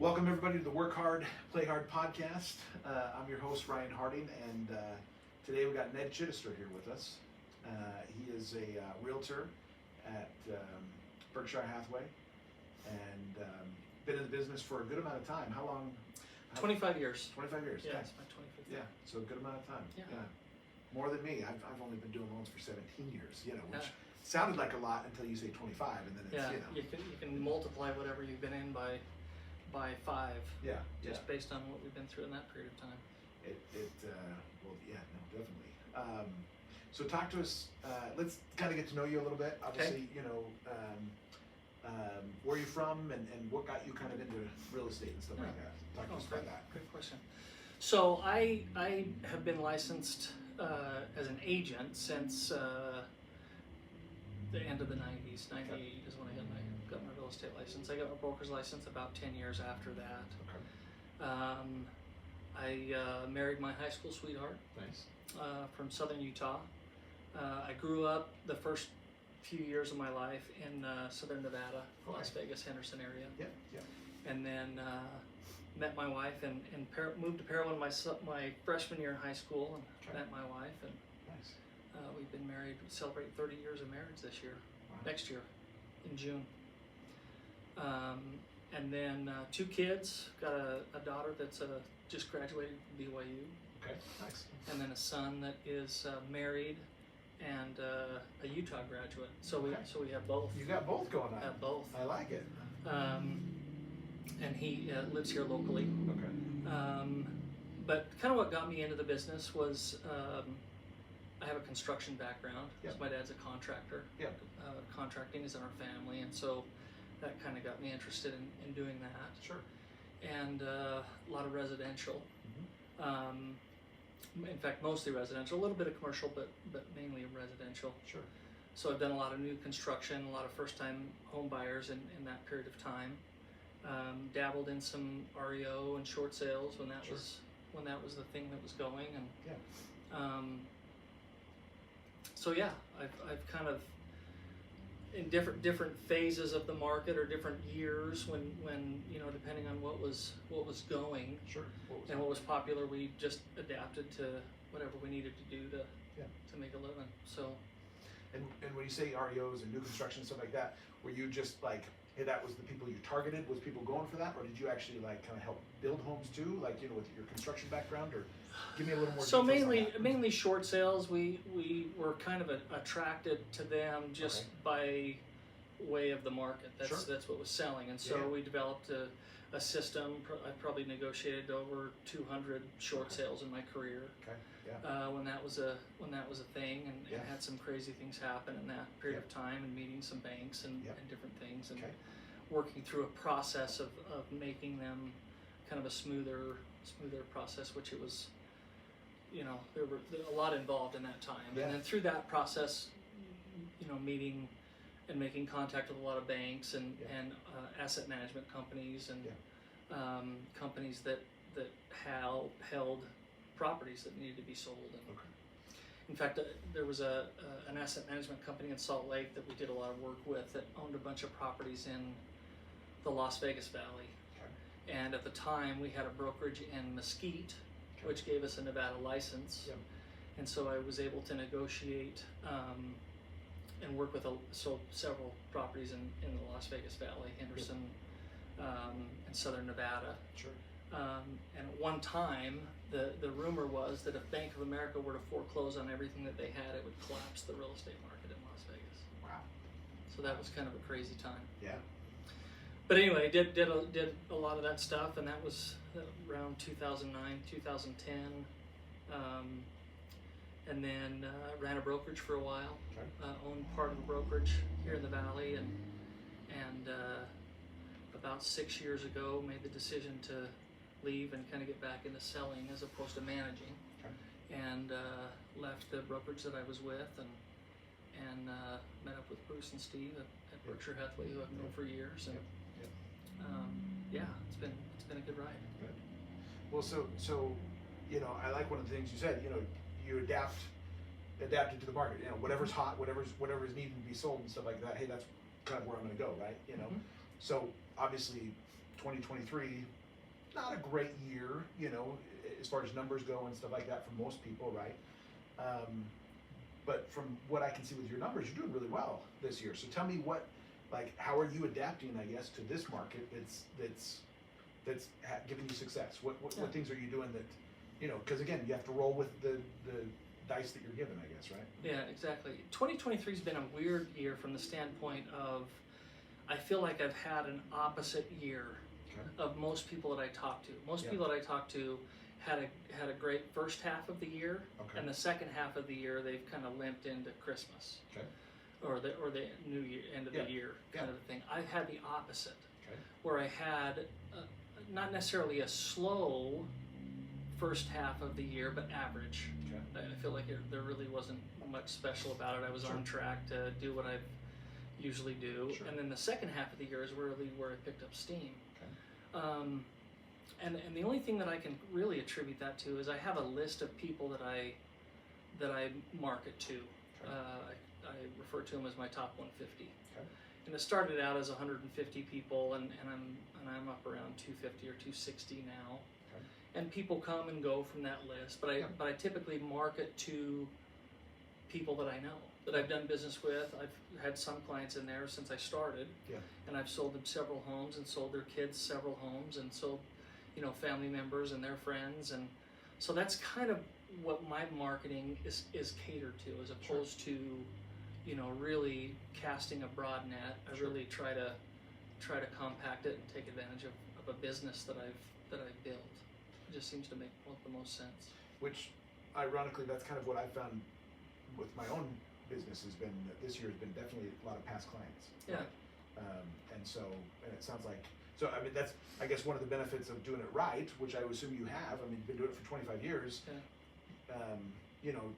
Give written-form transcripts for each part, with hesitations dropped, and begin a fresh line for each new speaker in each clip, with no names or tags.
Welcome everybody to the Work Hard, Play Hard podcast. I'm your host Ryan Harding, and today we got Ned Chidester here with us. He is a realtor at Berkshire Hathaway, and been in the business for a good amount of time. How long?
25 years.
25 years.
Yeah,
Okay.
it's my 25th year.
Yeah, so a good amount of time.
Yeah.
More than me. I've only been doing loans for 17 years. Which
Yeah.
sounded like a lot until you say 25, and then it's
Yeah, you can multiply whatever you've been in by 5,
yeah,
just based on what we've been through in that period of time.
Well, yeah, no, definitely. So talk to us, let's kind of get to know you a little bit. Obviously, where you're from and what got you kind of into real estate and stuff like that. Talk to us about that.
Good question. So I have been licensed as an agent since the end of the 90s. 98 is when I got my real estate license. I got my broker's license about 10 years after that.
Okay.
I married my high school sweetheart.
Nice.
From southern Utah. I grew up the first few years of my life in southern Nevada,
Okay.
Las Vegas, Henderson area.
Yeah.
And then met my wife and moved to Parowan my freshman year in high school and
Okay.
met my wife. And
Nice.
we've been married, celebrate 30 years of marriage this year,
Wow.
next year in June. And then 2 kids, got a daughter that's just graduated from BYU.
Okay. Nice.
And then a son that is married and a Utah graduate. So
Okay.
we have both.
You got both going on.
Have both.
I like it.
And he lives here locally.
Okay.
But kind of what got me into the business was I have a construction background.
Yep.
So my dad's a contractor.
Yeah.
Contracting is in our family, and so that kind of got me interested in doing that.
Sure.
And a lot of residential.
Mm-hmm.
In fact, mostly residential, a little bit of commercial, but mainly residential.
Sure.
So I've done a lot of new construction, a lot of first-time home buyers in that period of time. Dabbled in some REO and short sales when that
Sure.
was the thing that was going, and
Yeah.
so yeah, I've kind of in different phases of the market or different years when depending on what was going
Sure.
and what was popular, we just adapted to whatever we needed to do to make a living. So.
And when you say REOs and new construction and stuff like that, were you just like, hey, that was the people you targeted? Was people going for that, or did you actually like kind of help build homes too, like with your construction background? Or give me a little more.
So
details on that.
mainly short sales. We were kind of attracted to them just by way of the market. That's what was selling, and so we developed a system. I probably negotiated over 200 short sales in my career.
Okay. Yeah.
When that was a thing, and had some crazy things happen in that period of time, and meeting some banks and different things, and working through a process of making them kind of a smoother process, which it was, there were a lot involved in that time.
Yeah.
And then through that process, meeting and making contact with a lot of banks and asset management companies and companies that held properties that needed to be sold. And in fact, there was an asset management company in Salt Lake that we did a lot of work with that owned a bunch of properties in the Las Vegas Valley.
Okay.
And at the time, we had a brokerage in Mesquite, which gave us a Nevada license.
Yep.
And so I was able to negotiate and work with several properties in the Las Vegas Valley, Henderson, and southern Nevada.
Sure.
And at one time, the rumor was that if Bank of America were to foreclose on everything that they had, it would collapse the real estate market in Las Vegas.
Wow.
So that was kind of a crazy time.
Yeah.
But anyway, did a lot of that stuff, and that was around 2009, 2010. And then ran a brokerage for a while.
Okay.
Owned part of a brokerage here in the Valley, and about 6 years ago made the decision to leave and kind of get back into selling as opposed to managing.
Okay.
And left the brokerage that I was with and met up with Bruce and Steve at Berkshire Hathaway, who I've known for years. And it's been a good ride.
Good. Well, so I like one of the things you said. You adapted to the market. Whatever's hot, whatever's needing to be sold and stuff like that. Hey, that's kind of where I'm going to go, right?
Mm-hmm.
So obviously, 2023, not a great year, you know, as far as numbers go and stuff like that for most people, right? But from what I can see with your numbers, you're doing really well this year. So tell me how are you adapting, I guess, to this market that's giving you success? What things are you doing that, you know, because again, you have to roll with the dice that you're given, I guess, right?
Yeah, exactly. 2023 has been a weird year from the standpoint of, I feel like I've had an opposite year of most people that I talk to. Most people that I talk to had a great first half of the year, and the second half of the year they've kind of limped into Christmas, or the New Year, end of the year kind of thing. I had the opposite, where I had not necessarily a slow first half of the year, but average. I feel like there really wasn't much special about it. I was on track to do what I usually do, and then the second half of the year is really where I picked up steam. And the only thing that I can really attribute that to is I have a list of people that I market to. I refer to them as my top 150. And it started out as 150 people, and I'm up around 250 or 260 now. And people come and go from that list, but I typically market to people that I know, that I've done business with. I've had some clients in there since I started, and I've sold them several homes and sold their kids several homes and sold, you know, family members and their friends, and so that's kind of what my marketing is catered to, as opposed to, you know, really casting a broad net. I really try to compact it and take advantage of a business that I've built. It just seems to make the most sense. Which,
ironically, that's kind of what I found with my own business has been that this year has been definitely a lot of past clients.
Yeah.
And it sounds like, so I mean, that's, I guess, one of the benefits of doing it right, which I would assume you have. I mean, you've been doing it for 25 years. You know,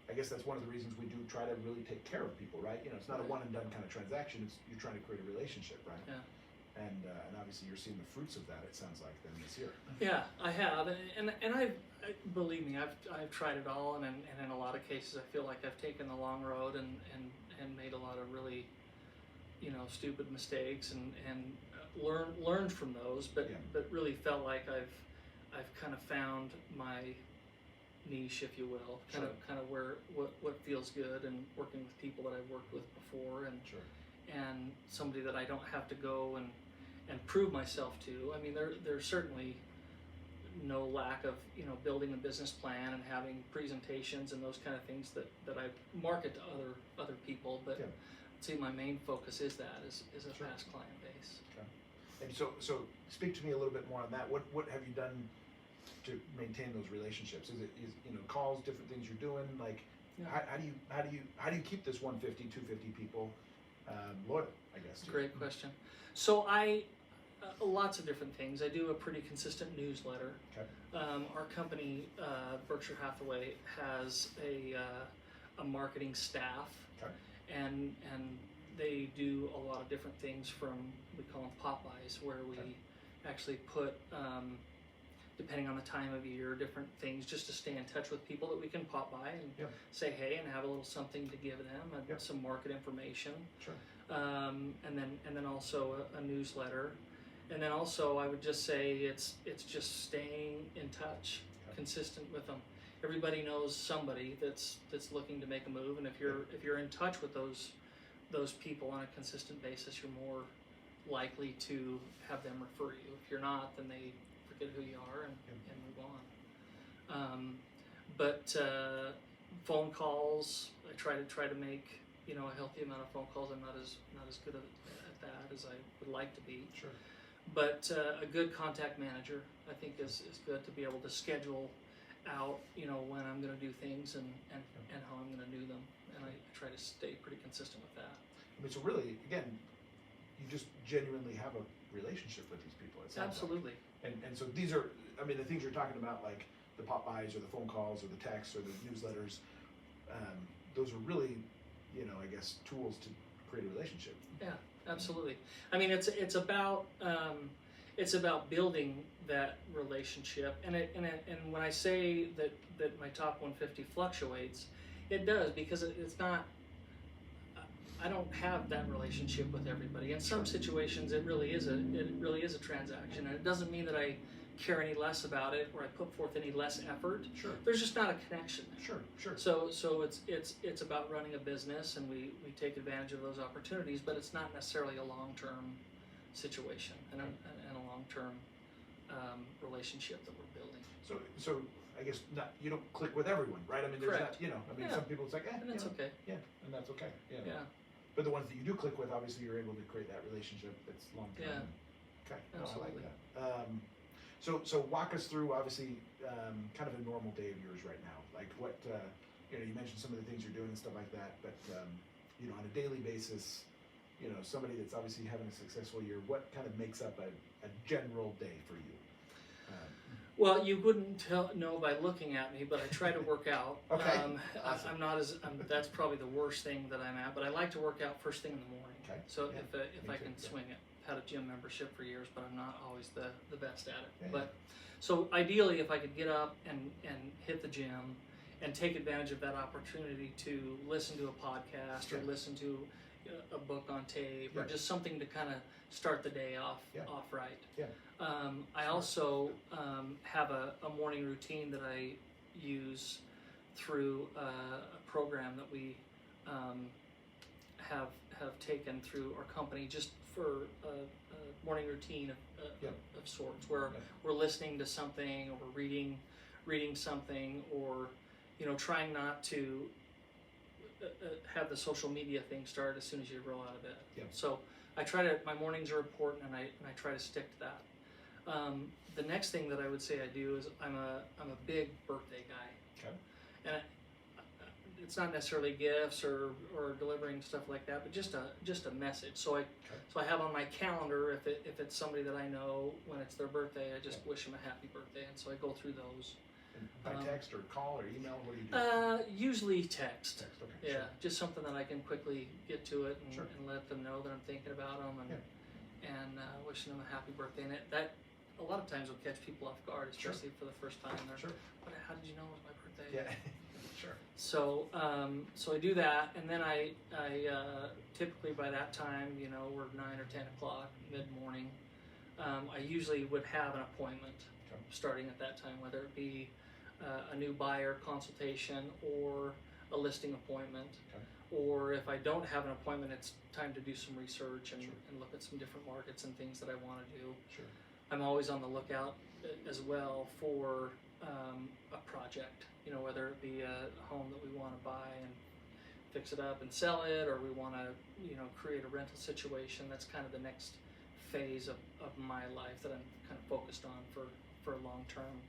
I guess that's one of the reasons we do try to really take care of people, right? You know, it's not a one and done kind of transaction. You're trying to create a relationship, right?
Yeah.
And obviously you're seeing the fruits of that, it sounds like, then this year.
Yeah, I have, and believe me, I've tried it all, and in a lot of cases I feel like I've taken the long road and made a lot of really, you know, stupid mistakes and learned from those, but really felt like I've kind of found my niche, if you will, kind of where what feels good, and working with people that I've worked with before, and somebody that I don't have to go and prove myself to. I mean, there's certainly no lack of, you know, building a business plan and having presentations and those kind of things that I market to other people, but see, my main focus is a past client base.
And so speak to me a little bit more on that. What have you done to maintain those relationships? Is you know, calls, different things you're doing? Like, how do you keep this 150, 250 people loyal, I guess?
Great question. So lots of different things. I do a pretty consistent newsletter. Our company, Berkshire Hathaway, has a marketing staff, and they do a lot of different things, from, we call them pop-bys, where we actually put, depending on the time of year, different things just to stay in touch with people that we can pop by and say hey and have a little something to give them, and some market information. And then also a newsletter. And then also, I would just say it's just staying in touch, consistent with them. Everybody knows somebody that's looking to make a move, and if you're in touch with those people on a consistent basis, you're more likely to have them refer you. If you're not, then they forget who you are and move on. But phone calls, I try to make, you know, a healthy amount of phone calls. I'm not as good at that as I would like to be. But a good contact manager, I think, is good, to be able to schedule out, you know, when I'm going to do things and how I'm going to do them, and I try to stay pretty consistent with that.
I mean, so really, again, you just genuinely have a relationship with these people. It sounds
Absolutely.
Like. And so these are, I mean, the things you're talking about, like the pop-bys or the phone calls or the texts or the newsletters, those are really, you know, I guess, tools to create a relationship.
Yeah, absolutely. I mean, it's about building that relationship, and when I say that my top 150 fluctuates, it does, because it's not. I don't have that relationship with everybody. In some situations, it really is a transaction, and it doesn't mean that I care any less about it or I put forth any less effort.
Sure.
There's just not a connection.
Sure.
So it's about running a business, and we take advantage of those opportunities, but it's not necessarily a long-term situation and a long-term relationship that we're building.
So I guess you don't click with everyone, right? I mean, there's
Correct.
not, some people it's like,
And that's okay.
Yeah, and that's okay.
Yeah.
But the ones that you do click with, obviously, you're able to create that relationship that's long term.
Yeah.
Okay.
Absolutely.
No, I like that. So walk us through, obviously, kind of a normal day of yours right now. Like what, you mentioned some of the things you're doing and stuff like that, but, on a daily basis, somebody that's obviously having a successful year, what kind of makes up a general day for you?
Well, you wouldn't know by looking at me, but I try to work out.
Okay.
Awesome. I'm not that's probably the worst thing that I'm at, but I like to work out first thing in the morning.
Okay.
So
Yeah.
if I can swing it. Had a gym membership for years, but I'm not always the best at it.
Yeah.
But so ideally, if I could get up and hit the gym and take advantage of that opportunity to listen to a podcast or listen to a book on tape or just something to kind of start the day off right.
Yeah.
I also have a morning routine that I use through a program that we have taken through our company just for a morning routine of sorts, where we're listening to something or we're reading something, or trying not to have the social media thing start as soon as you roll out of bed.
Yeah.
So my mornings are important, and I try to stick to that. The next thing that I would say I do is I'm a big birthday guy.
Okay.
And it's not necessarily gifts or delivering stuff like that, but just a message. So I have on my calendar, if it's somebody that I know, when it's their birthday, I just wish them a happy birthday, and so I go through those.
And by text or call or email, what do you do?
Usually text.
Text, okay.
Yeah, just something that I can quickly get to it and,
Sure.
and let them know that I'm thinking about them and wishing them a happy birthday. And that a lot of times will catch people off guard, especially for the first time. They're, but how did you know it was my birthday?
Yeah. Sure.
So I do that, and then I typically by that time, we're 9 or 10 o'clock mid morning. I usually would have an appointment starting at that time, whether it be a new buyer consultation or a listing appointment, or if I don't have an appointment, it's time to do some research and look at some different markets and things that I want to do.
Sure.
I'm always on the lookout as well for a project, whether it be a home that we want to buy and fix it up and sell it, or we want to, create a rental situation. That's kind of the next phase of my life that I'm kind of focused on for a long term.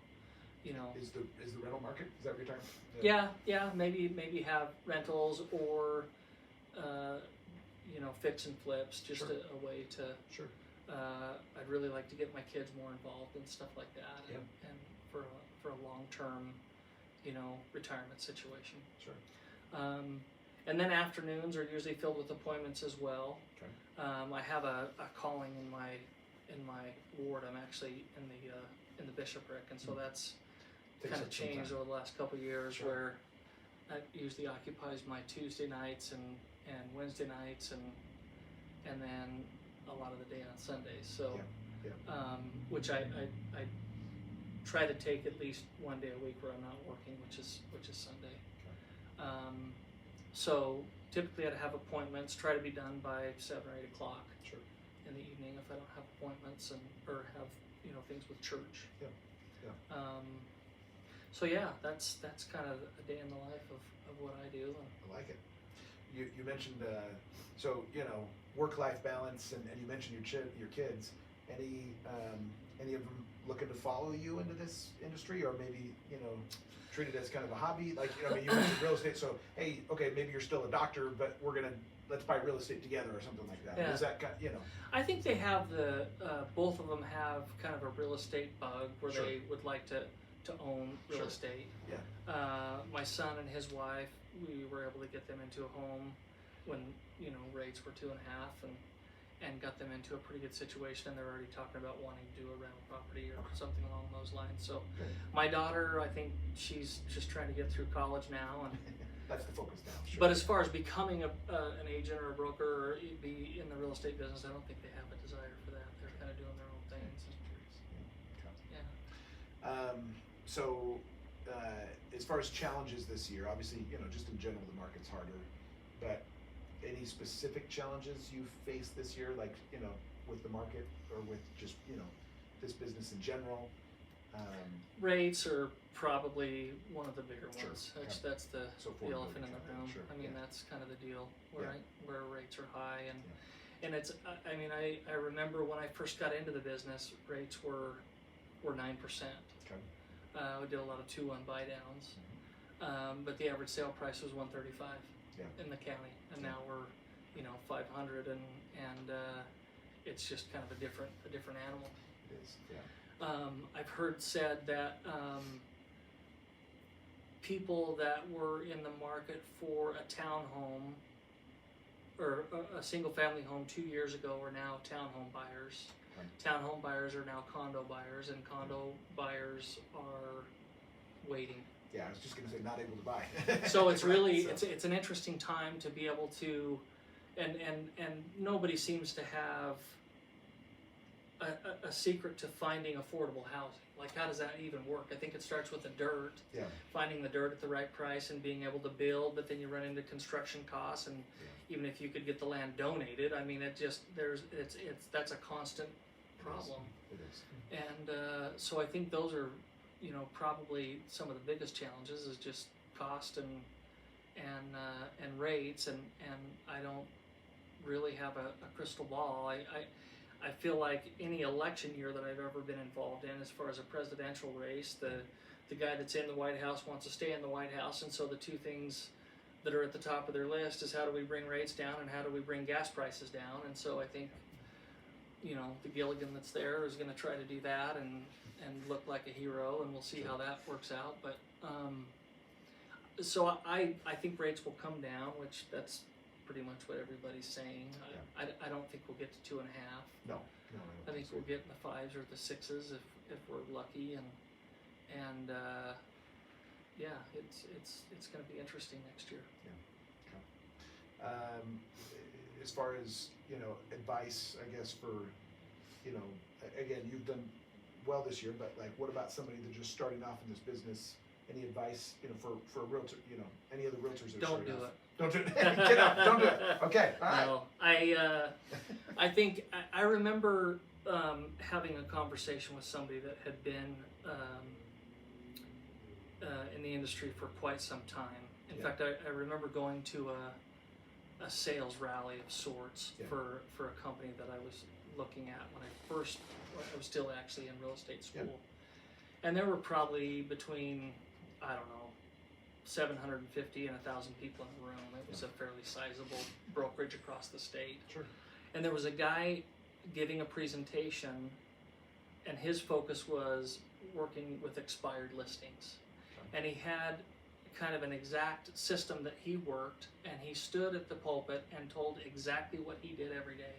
Is the rental market, is that what you're talking
about? Yeah, maybe have rentals or fix and flips, just a way to.
Sure.
I'd really like to get my kids more involved in stuff like that, and for a long term, retirement situation.
Sure.
And then afternoons are usually filled with appointments as well.
Okay.
I have a calling in my ward. I'm actually in the bishopric, and so that's kind of changed over the last couple of years, where that usually occupies my Tuesday nights and Wednesday nights and then a lot of the day on Sundays. So, which I try to take at least one day a week where I'm not working, which is Sunday.
Okay.
So typically I'd have appointments, try to be done by 7 or 8 o'clock in the evening if I don't have appointments or have things with church. So that's kind of a day in the life of what I do.
I like it. You mentioned work-life balance, and you mentioned your kids. Any of them looking to follow you into this industry, or maybe treat it as kind of a hobby? Like you mentioned real estate, so hey, okay, maybe you're still a doctor, but let's buy real estate together or something like that.
Yeah.
Is that
I think they have both of them have kind of a real estate bug where they would like to own real estate.
Yeah.
My son and his wife, we were able to get them into a home when rates were 2.5, and got them into a pretty good situation, and they're already talking about wanting to do a rental property or something along those lines. So my daughter, I think she's just trying to get through college now,
that's the focus now. Sure.
But as far as becoming an agent or a broker or be in the real estate business, I don't think they have a desire for that. They're kind of doing their own things. Yeah.
So, as far as challenges this year, obviously, just in general, the market's harder. But any specific challenges you've faced this year, like with the market or with just this business in general?
Rates are probably one of the bigger
Sure.
ones.
Okay.
That's the elephant in the room.
Sure.
I mean, that's kind of the deal where where rates are high, and
Yeah.
and it's. I mean, I remember when I first got into the business, rates were 9%.
Okay.
We did a lot of 2-1 buy downs, but the average sale price was 135 in the county, and now we're 500, and it's just kind of a different animal.
It is. Yeah.
I've heard said that people that were in the market for a townhome or a single family home 2 years ago are now townhome buyers.
Right.
Townhome buyers are now condo buyers, and condo buyers are waiting.
Yeah, I was just going to say not able to buy.
So it's really
so.
it's an interesting time to be able to, and nobody seems to have a secret to finding affordable housing. Like, how does that even work? I think it starts with the dirt.
Yeah.
Finding the dirt at the right price and being able to build, but then you run into construction costs, and even if you could get the land donated, I mean, that's a constant problem.
It is.
And so I think those are, probably some of the biggest challenges is just cost and rates, and I don't really have a crystal ball. I feel like any election year that I've ever been involved in, as far as a presidential race, the guy that's in the White House wants to stay in the White House, and so the two things that are at the top of their list is how do we bring rates down and how do we bring gas prices down. And so I think the Gilligan that's there is going to try to do that and look like a hero, and we'll see how that works out. But so I think rates will come down, which that's pretty much what everybody's saying. I don't think we'll get to 2.5.
No.
I think we'll get in the 5s or the 6s if we're lucky, and it's going to be interesting next year.
Yeah. Okay. As far as advice, I guess for again, you've done well this year, but like, what about somebody that's just starting off in this business? Any advice, for a realtor? Any other realtors that are
Don't
starting
do
off?
it.
Don't do it. Get out. Don't do it. Okay. All right.
No, I think I remember having a conversation with somebody that had been in the industry for quite some time. In fact, I remember going to a sales rally of sorts for a company that I was looking at when I was still actually in real estate school. And there were probably between, I don't know, 750 and 1,000 people in the room. It was a fairly sizable brokerage across the state.
Sure.
And there was a guy giving a presentation, and his focus was working with expired listings. And he had kind of an exact system that he worked, and he stood at the pulpit and told exactly what he did every day.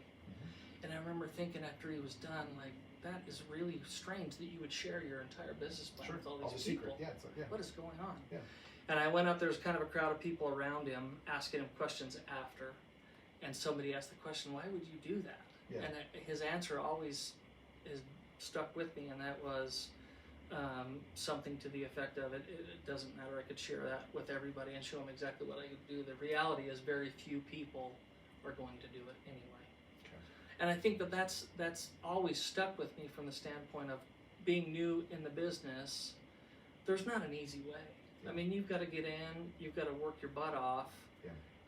And I remember thinking after he was done, like, that is really strange that you would share your entire business plan with all these people. What is going on?
Yeah.
And I went up, there was kind of a crowd of people around him asking him questions after. And somebody asked the question, why would you do that?
Yeah.
And his answer always is stuck with me, and that was something to the effect of, it doesn't matter, I could share that with everybody and show them exactly what I could do. The reality is very few people are going to do it anyway. And I think that's always stuck with me from the standpoint of being new in the business. There's not an easy way. I mean, you've got to get in, you've got to work your butt off,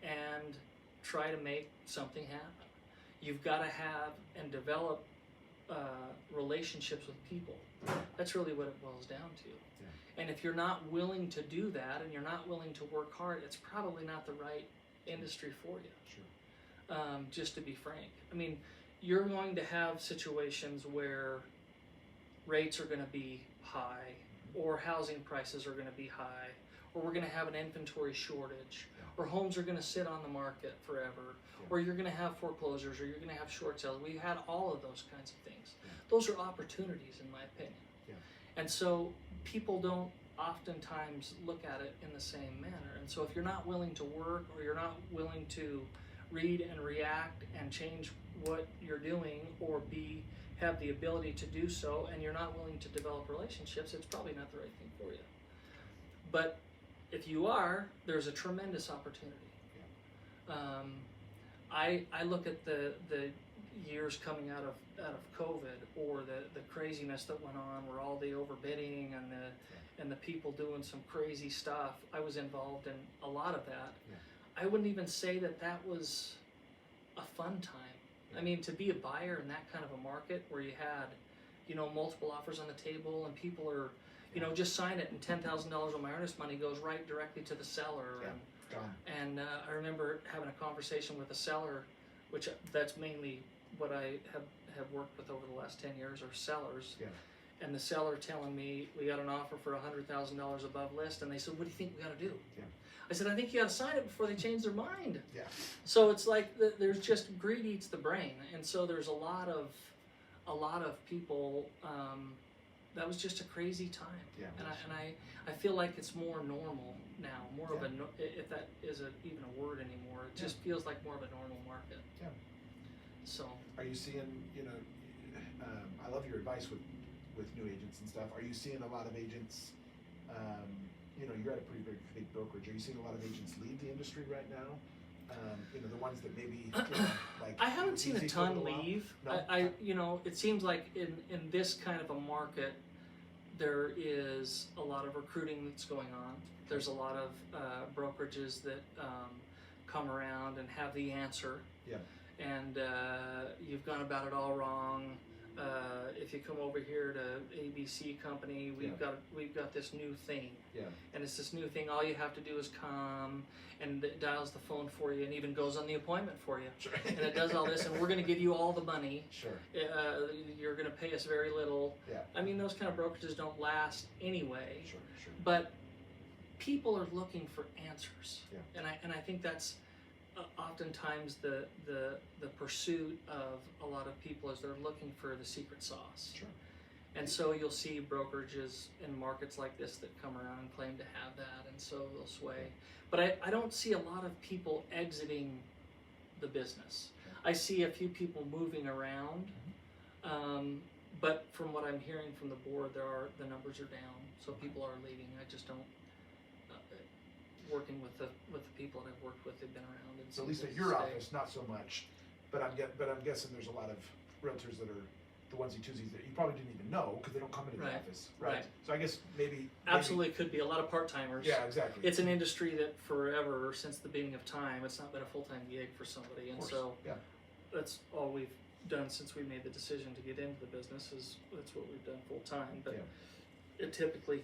and try to make something happen. You've got to have and develop relationships with people. That's really what it boils down to. And if you're not willing to do that, and you're not willing to work hard, it's probably not the right industry for you.
Sure.
Just to be frank. I mean, you're going to have situations where rates are going to be high, or housing prices are going to be high, or we're going to have an inventory shortage, or homes are going to sit on the market forever, or you're going to have foreclosures, or you're going to have short sales. We've had all of those kinds of things. Those are opportunities, in my opinion. And so people don't oftentimes look at it in the same manner. And so if you're not willing to work, or you're not willing to read and react and change what you're doing, or have the ability to do so, and you're not willing to develop relationships, it's probably not the right thing for you. But if you are, there's a tremendous opportunity. I look at the years coming out of COVID, or the craziness that went on, where all the overbidding and the people doing some crazy stuff. I was involved in a lot of that. I wouldn't even say that was a fun time. I mean, to be a buyer in that kind of a market where you had, multiple offers on the table, and people are, just sign it, and $10,000 of my earnest money goes right directly to the seller. And I remember having a conversation with a seller, which that's mainly what I have worked with over the last 10 years, are sellers. And the seller telling me, we got an offer for $100,000 above list, and they said, what do you think we got to do? I said, I think you got to sign it before they change their mind. So it's like there's just greed eats the brain, and so there's a lot of people. That was just a crazy time, and I feel like it's more normal now, more of a, if that is even a word anymore. It just feels like more of a normal market. So
are you seeing? I love your advice with new agents and stuff. Are you seeing a lot of agents? You're at a pretty big brokerage. Are you seeing a lot of agents leave the industry right now? The ones that maybe like. I
haven't seen a ton leave.
No?
It seems like in this kind of a market, there is a lot of recruiting that's going on. There's a lot of brokerages that come around and have the answer. And you've gone about it all wrong. If you come over here to ABC company, we've got this new thing, and it's this new thing. All you have to do is come, and it dials the phone for you, and even goes on the appointment for you, and it does all this, and we're going to give you all the money. You're going to pay us very little. I mean, those kind of brokerages don't last anyway. But people are looking for answers, and I think that's oftentimes the pursuit of a lot of people, is they're looking for the secret sauce. And so you'll see brokerages in markets like this that come around and claim to have that, and so they'll sway. But I don't see a lot of people exiting the business. I see a few people moving around, but from what I'm hearing from the board, the numbers are down, so people are leaving. I just don't. Working with the people that I've worked with, they've been around. And
so at least at your office, not so much. But I'm guessing there's a lot of realtors that are the onesie twosies that you probably didn't even know because they don't come into the office, right? So I guess maybe
absolutely could be a lot of part-timers.
Yeah, exactly.
It's an industry that forever, since the beginning of time, it's not been a full-time gig for somebody, and so that's all we've done since we made the decision to get into the business. That's what we've done full-time. But it typically,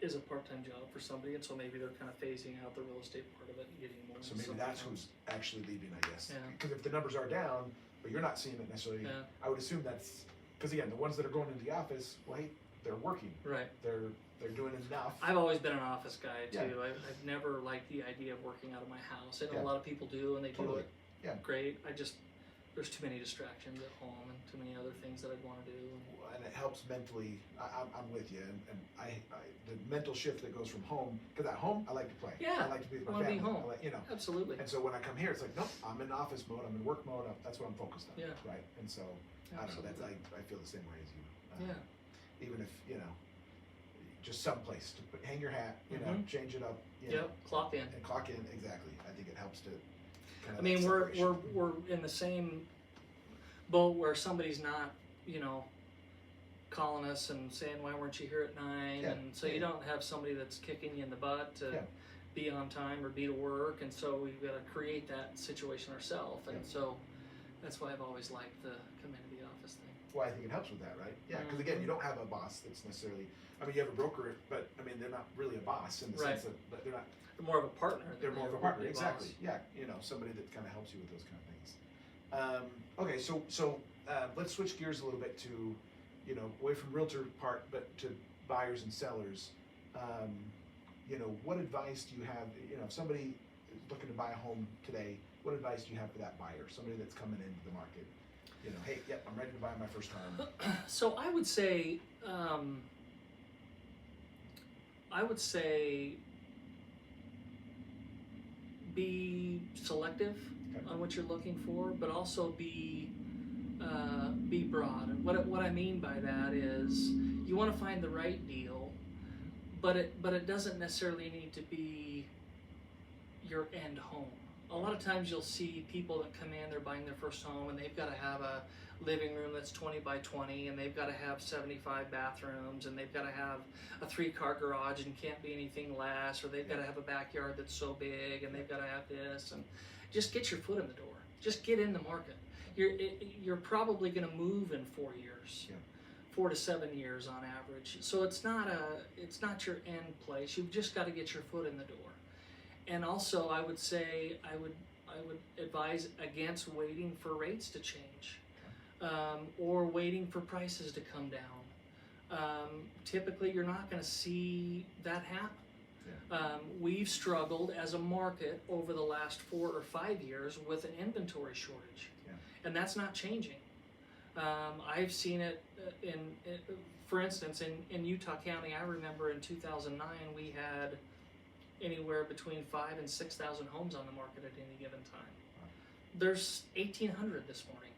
is a part-time job for somebody, and so maybe they're kind of phasing out the real estate part of it and getting more.
So maybe that's who's actually leaving, I guess. Because if the numbers are down, but you're not seeing it necessarily, I would assume that's because again, the ones that are going into the office, well, hey, they're working. They're doing enough.
I've always been an office guy too. I've never liked the idea of working out of my house. I know a lot of people do, and they do it great. There's too many distractions at home and too many other things that I'd want to do.
And it helps mentally. I'm with you, and I the mental shift that goes from home, because at home I like to play. I like to be with my family.
Be home.
Absolutely. And so when I come here, it's like, nope, I'm in office mode. I'm in work mode. That's what I'm focused on. Right. And so I don't know. I feel the same way as you. Even if just someplace to hang your hat. Change it up.
Clock in.
And clock in exactly. I think it helps to.
I mean, we're in the same boat where somebody's not, calling us and saying, why weren't you here at 9? And so you don't have somebody that's kicking you in the butt to be on time or be to work, and so we've got to create that situation ourselves. And so that's why I've always liked the come into the office thing.
Well, I think it helps with that, right? Yeah, because again, you don't have a boss that's necessarily. I mean, you have a broker, but I mean, they're not really a boss in the sense that, but they're not.
They're more of a partner.
They're more of a partner, exactly. Boss. Yeah, somebody that kind of helps you with those kind of things. Okay, so let's switch gears a little bit to, away from realtor part, but to buyers and sellers. What advice do you have? If somebody is looking to buy a home today, what advice do you have for that buyer? Somebody that's coming into the market. Hey, I'm ready to buy my first home.
So I would say, I would say be selective on what you're looking for, but also be broad. And what I mean by that is you want to find the right deal, but it doesn't necessarily need to be your end home. A lot of times you'll see people that come in, they're buying their first home, and they've got to have a living room that's 20 by 20, and they've got to have 75 bathrooms, and they've got to have a 3-car garage and can't be anything less, or they've got to have a backyard that's so big, and they've got to have this, and just get your foot in the door. Just get in the market. You're probably going to move in 4 years. 4 to 7 years on average. So it's not your end place. You've just got to get your foot in the door. And also, I would say I would advise against waiting for rates to change, or waiting for prices to come down. Typically, you're not going to see that happen. We've struggled as a market over the last 4 or 5 years with an inventory shortage, and that's not changing. I've seen it for instance, in Utah County. I remember in 2009 we had anywhere between 5,000 and 6,000 homes on the market at any given time. There's 1,800 this morning.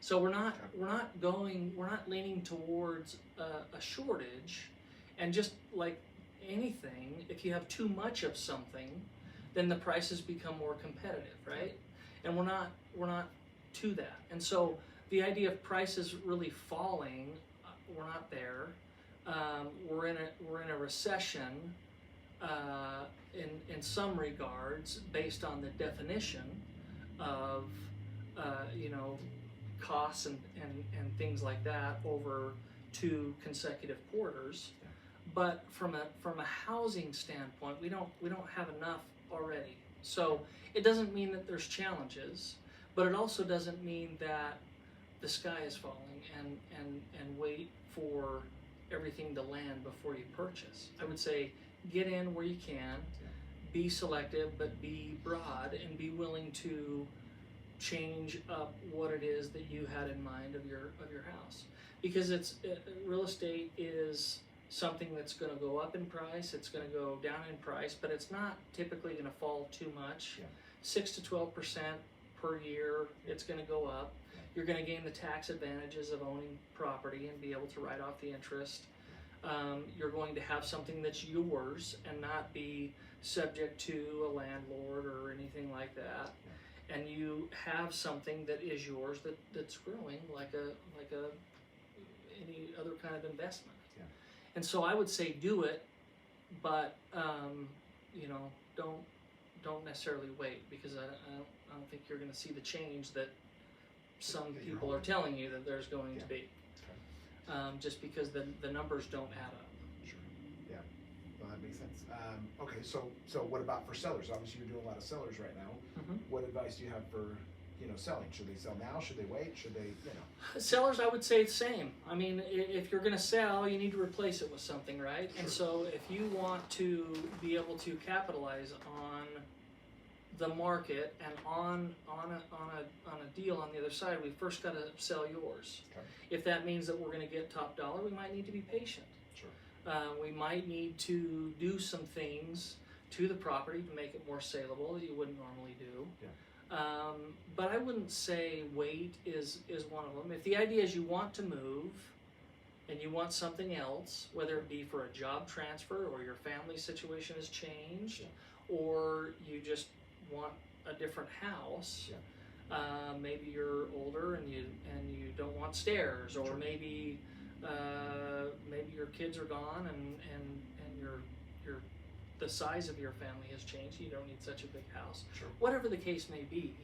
So we're not leaning towards a shortage. And just like anything, if you have too much of something, then the prices become more competitive, right? And we're not to that. And so the idea of prices really falling, we're not there. We're in a recession. In some regards, based on the definition of costs and things like that over 2 consecutive quarters, but from a housing standpoint, we don't have enough already. So it doesn't mean that there's challenges, but it also doesn't mean that the sky is falling and wait for everything to land before you purchase. I would say get in where you can, be selective, but be broad, and be willing to change up what it is that you had in mind of your house. Because real estate is something that's going to go up in price, it's going to go down in price, but it's not typically going to fall too much. 6 to 12% per year, it's going to go up. You're going to gain the tax advantages of owning property and be able to write off the interest. You're going to have something that's yours and not be subject to a landlord or anything like that. And you have something that is yours that's growing like any other kind of investment. And so I would say do it, but don't necessarily wait, because I don't think you're going to see the change that some people are telling you that there's going to be. Just because the numbers don't add up.
Sure. Yeah. Well, that makes sense. Okay. So what about for sellers? Obviously, you're doing a lot of sellers right now. What advice do you have for selling? Should they sell now? Should they wait? Should they
Sellers, I would say the same. I mean, if you're going to sell, you need to replace it with something, right? Sure. And so if you want to be able to capitalize on the market and on a deal on the other side, we first got to sell yours. If that means that we're going to get top dollar, we might need to be patient. Sure. We might need to do some things to the property to make it more saleable that you wouldn't normally do. But I wouldn't say wait is one of them. If the idea is you want to move and you want something else, whether it be for a job transfer or your family situation has changed, or you just want a different house. Maybe you're older and you don't want stairs, or maybe your kids are gone and your the size of your family has changed. You don't need such a big house. Sure. Whatever the case may be,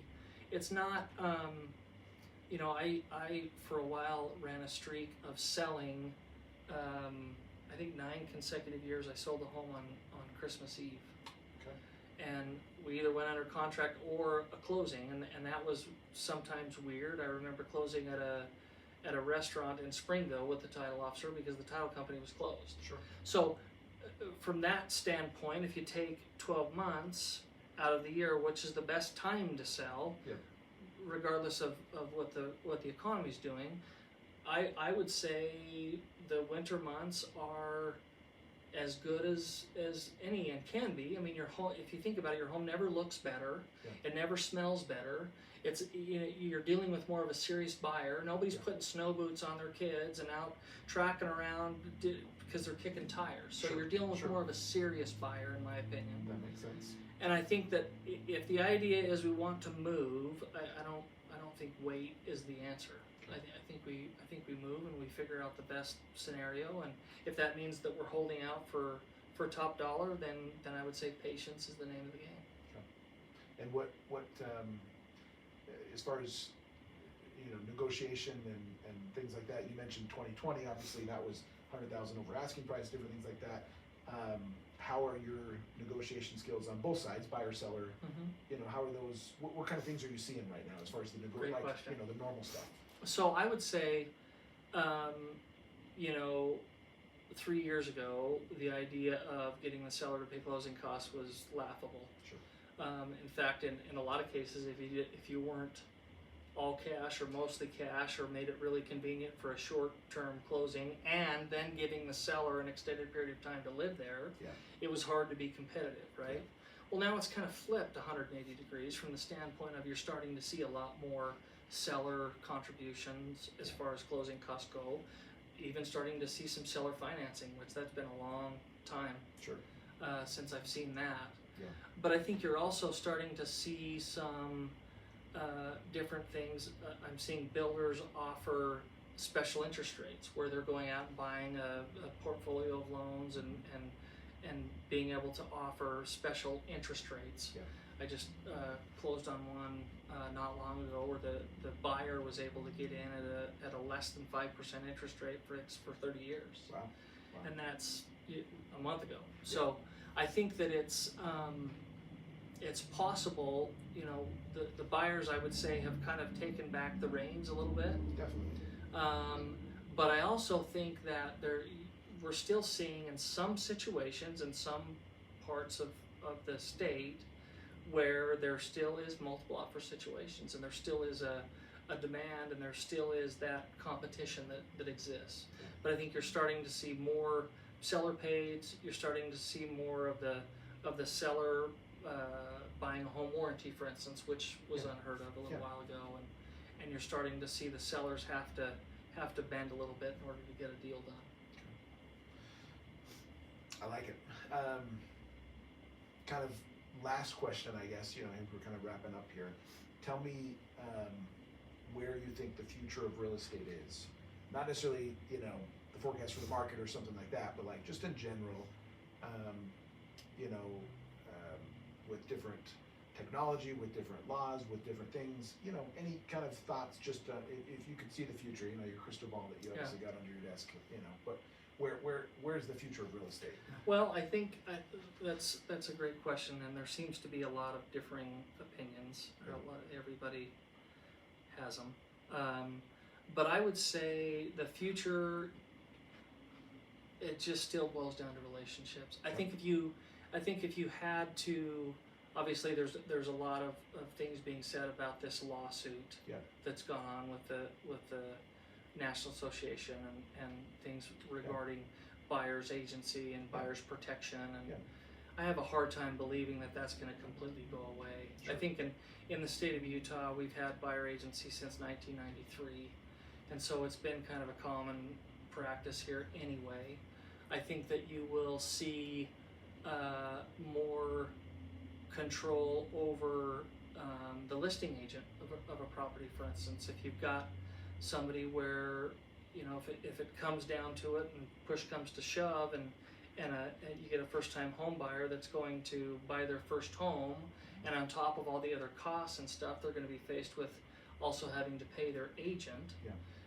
it's not. I for a while ran a streak of selling. I think 9 consecutive years I sold a home on Christmas Eve. And we either went under contract or a closing, and that was sometimes weird. I remember closing at a restaurant in Springville with the title officer because the title company was closed. Sure. So from that standpoint, if you take 12 months out of the year, which is the best time to sell, regardless of what the economy's doing, I would say the winter months are as good as any and can be. I mean, your home, if you think about it, your home never looks better.
Yeah.
It never smells better. It's, you know, you're dealing with more of a serious buyer. Nobody's putting snow boots on their kids and out tracking around because they're kicking tires. So you're dealing with more of a serious buyer, in my opinion.
That makes sense.
And I think that if the idea is we want to move, I don't think wait is the answer. I think we move and we figure out the best scenario, and if that means that we're holding out for top dollar, then I would say patience is the name of the game.
Okay. And what as far as, you know, negotiation and things like that, you mentioned 2020. Obviously, that was 100,000 over asking price, different things like that. How are your negotiation skills on both sides, buyer, seller?
Mm-hmm.
You know, how are those? What kind of things are you seeing right now as far as the
Great question.
you know, the normal stuff?
So I would say, you know, 3 years ago, the idea of getting the seller to pay closing costs was laughable.
Sure.
In fact, in a lot of cases, if you weren't all cash or mostly cash, or made it really convenient for a short-term closing, and then giving the seller an extended period of time to live there, it was hard to be competitive, right? Yeah. Well, now it's kind of flipped 180 degrees from the standpoint of you're starting to see a lot more seller contributions as far as closing costs go, even starting to see some seller financing, which that's been a long time since I've seen that.
Yeah.
But I think you're also starting to see some different things. I'm seeing builders offer special interest rates where they're going out and buying a portfolio of loans and being able to offer special interest rates.
Yeah.
I just closed on one not long ago where the buyer was able to get in at a less than 5% interest rate for 30 years.
Wow.
And that's a month ago. So I think that it's possible. You know, the buyers, I would say, have kind of taken back the reins a little bit.
Definitely.
But I also think that we're still seeing in some situations, in some parts of the state, where there still is multiple offer situations, and there still is a demand, and there still is that competition that exists.
Yeah.
But I think you're starting to see more seller pays. You're starting to see more of the seller buying a home warranty, for instance, which was unheard of a little while ago, and you're starting to see the sellers have to bend a little bit in order to get a deal done.
I like it. Kind of last question, I guess. You know, we're kind of wrapping up here. Tell me where you think the future of real estate is. Not necessarily, you know, the forecast for the market or something like that, but like just in general. You know, with different technology, with different laws, with different things. You know, any kind of thoughts? Just if you could see the future. You know, your crystal ball that you obviously got under your desk. You know, but where's the future of real estate?
Well, I think that's a great question, and there seems to be a lot of differing opinions. Everybody has them, but I would say the future, it just still boils down to relationships. I think if you had to, obviously there's a lot of things being said about this lawsuit that's gone on with the National Association and things regarding buyer's agency and buyer's protection, and I have a hard time believing that that's going to completely go away.
Sure.
I think in the state of Utah we've had buyer agency since 1993, and so it's been kind of a common practice here anyway. I think that you will see more control over the listing agent of a property, for instance. If you've got somebody where, you know, if it comes down to it and push comes to shove, and you get a first-time home buyer that's going to buy their first home, and on top of all the other costs and stuff, they're going to be faced with also having to pay their agent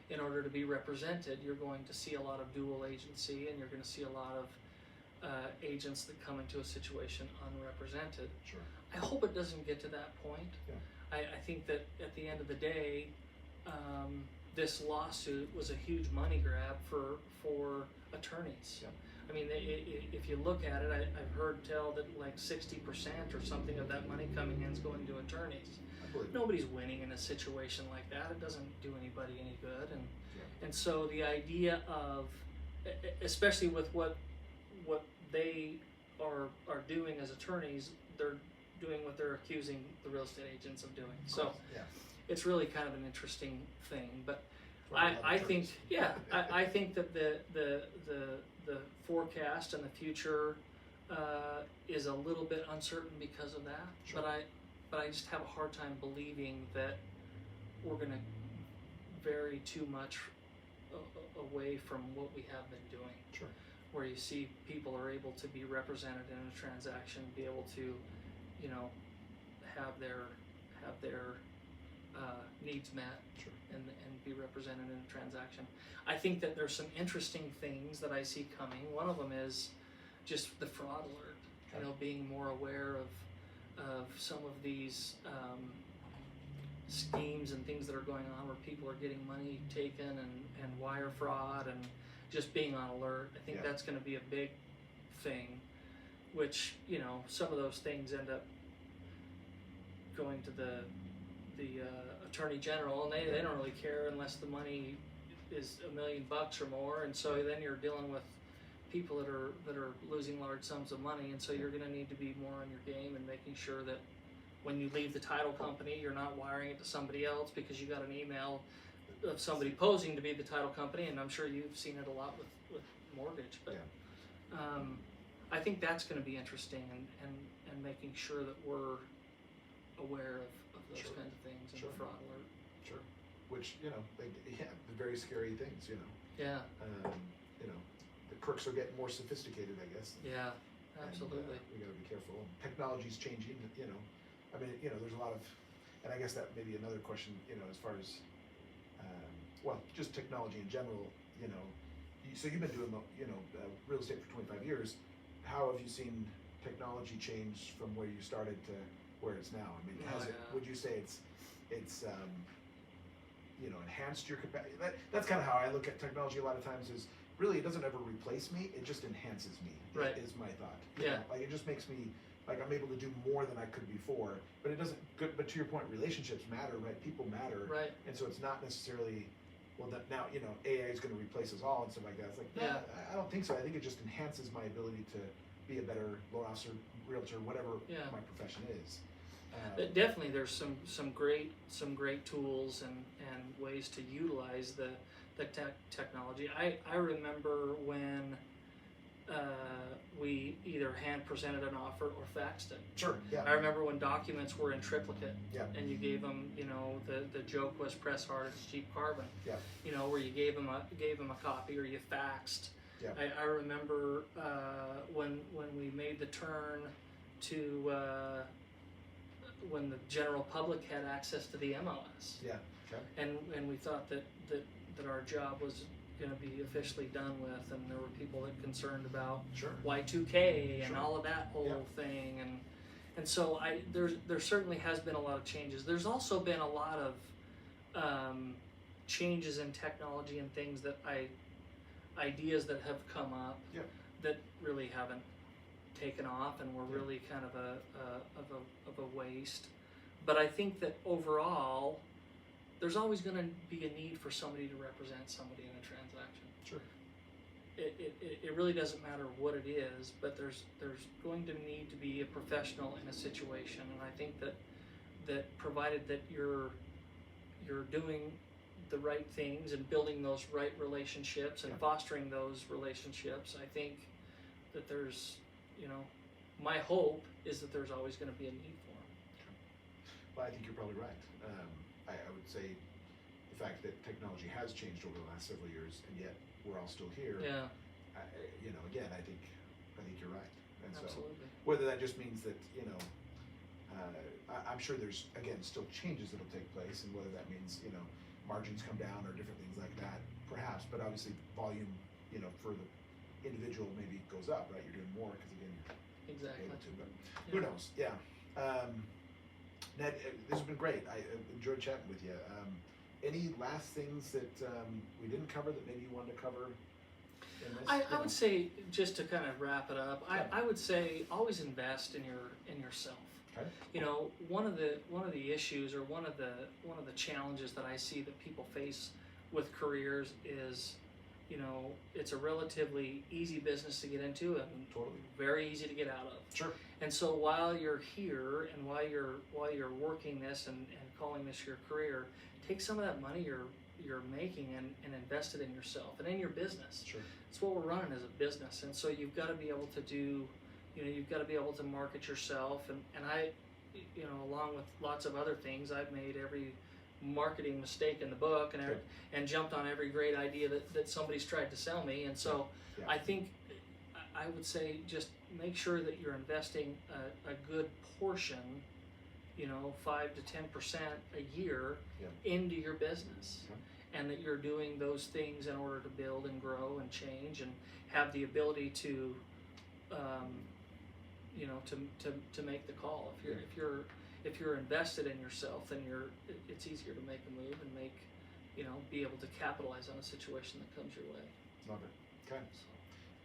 in order to be represented. You're going to see a lot of dual agency, and you're going to see a lot of agents that come into a situation unrepresented.
Sure.
I hope it doesn't get to that point. I think that at the end of the day, this lawsuit was a huge money grab for attorneys. I mean, if you look at it, I've heard tell that like 60% or something of that money coming in is going to attorneys. Nobody's winning in a situation like that. It doesn't do anybody any good. And so the idea of, especially with what they are doing as attorneys, they're doing what they're accusing the real estate agents of doing. So
yeah.
it's really kind of an interesting thing. But
For a lot of
I think,
attorneys.
I think that the forecast and the future is a little bit uncertain because of that.
Sure.
But I just have a hard time believing that we're going to vary too much away from what we have been doing.
Sure.
Where you see people are able to be represented in a transaction, be able to, you know, have their needs met,
Sure.
and be represented in a transaction. I think that there's some interesting things that I see coming. One of them is just the fraud alert.
Okay.
You know, being more aware of some of these schemes and things that are going on where people are getting money taken and wire fraud, and just being on alert. I think
Yeah.
that's going to be a big thing, which, you know, some of those things end up going to the attorney general, and they don't really care unless the money is $1 million or more, and so then you're dealing with people that are losing large sums of money, and so you're going to need to be more on your game and making sure that when you leave the title company, you're not wiring it to somebody else because you got an email of somebody posing to be the title company, and I'm sure you've seen it a lot with mortgage. But I think that's going to be interesting, and making sure that we're aware of those
Sure.
kinds of things, and
Sure.
the fraud alert.
Sure. Which, you know, the very scary things, you know.
Yeah.
You know, the crooks are getting more sophisticated, I guess.
Yeah.
And,
Absolutely.
we got to be careful. Technology's changing, you know. I mean, you know, there's a lot of, and I guess that may be another question, you know, as far as, well, just technology in general, you know. So you've been doing, you know, real estate for 25 years. How have you seen technology change from where you started to where it's now? I mean, would you say it's you know, enhanced your capacity? That's kind of how I look at technology a lot of times. Is really, it doesn't ever replace me. It just enhances me.
Right.
Is my thought.
Yeah.
You know, like it just makes me, like, I'm able to do more than I could before. But it doesn't. But to your point, relationships matter, right? People matter.
Right.
And so it's not necessarily, well, that now, you know, AI is going to replace us all and stuff like that. It's like,
Yeah.
I don't think so. I think it just enhances my ability to be a better loan officer, realtor, whatever my profession is.
Definitely, there's some great tools and ways to utilize the technology. I remember when we either hand presented an offer or faxed it.
Sure. Yeah.
I remember when documents were in triplicate.
Yeah.
And you gave them, you know, the joke was press hard, it's cheap carbon.
Yeah.
You know, where you gave them a copy, or you faxed.
Yeah.
I remember when we made the turn to when the general public had access to the MLS.
Yeah. Okay.
And we thought that our job was going to be officially done with, and there were people that concerned about
Sure.
Y2K and
Sure.
all of that whole thing, and so there certainly has been a lot of changes. There's also been a lot of changes in technology and things that ideas that have come up that really haven't taken off, and were really kind of a waste. But I think that overall, there's always going to be a need for somebody to represent somebody in a transaction.
Sure.
It really doesn't matter what it is, but there's going to need to be a professional in a situation, and I think that provided that you're doing the right things and building those right relationships and fostering those relationships, I think that there's, you know, my hope is that there's always going to be a need for them.
Well, I think you're probably right. I would say the fact that technology has changed over the last several years, and yet we're all still here.
Yeah.
You know, again, I think you're right. And
Absolutely.
so whether that just means that, you know, I'm sure there's, again, still changes that'll take place, and whether that means, you know, margins come down or different things like that, perhaps. But obviously, volume, you know, for the individual maybe goes up, right? You're doing more because again, you're
Exactly.
able to. But who knows? Yeah. Ned, this has been great. I enjoyed chatting with you. Any last things that we didn't cover that maybe you wanted to cover in this?
I would say, just to kind of wrap it up, I would say always invest in yourself.
Okay.
You know, one of the issues, or one of the challenges that I see that people face with careers is you know, it's a relatively easy business to get into and
Totally.
very easy to get out of.
Sure.
And so while you're here and while you're working this and calling this your career, take some of that money you're making and invest it in yourself and in your business.
Sure.
It's what we're running as a business, and so you've got to be able to do, you know, you've got to be able to market yourself, and I, you know, along with lots of other things, I've made every marketing mistake in the book and jumped on every great idea that somebody's tried to sell me, and so
Yeah.
I think I would say just make sure that you're investing a good portion, you know, 5 to 10% a year into your business. And that you're doing those things in order to build and grow and change and have the ability to, you know, to make the call. If you're invested in yourself, then it's easier to make a move and be able to capitalize on a situation that comes your way.
Love it. Okay.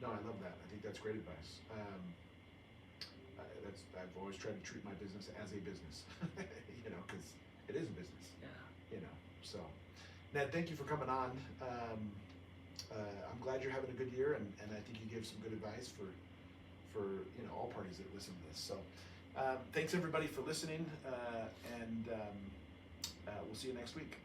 No, I love that. I think that's great advice. I've always tried to treat my business as a business, you know, because it is a business.
Yeah.
You know, so. Ned, thank you for coming on. I'm glad you're having a good year, and I think you gave some good advice for you know, all parties that listen to this. So thanks everybody for listening, and we'll see you next week.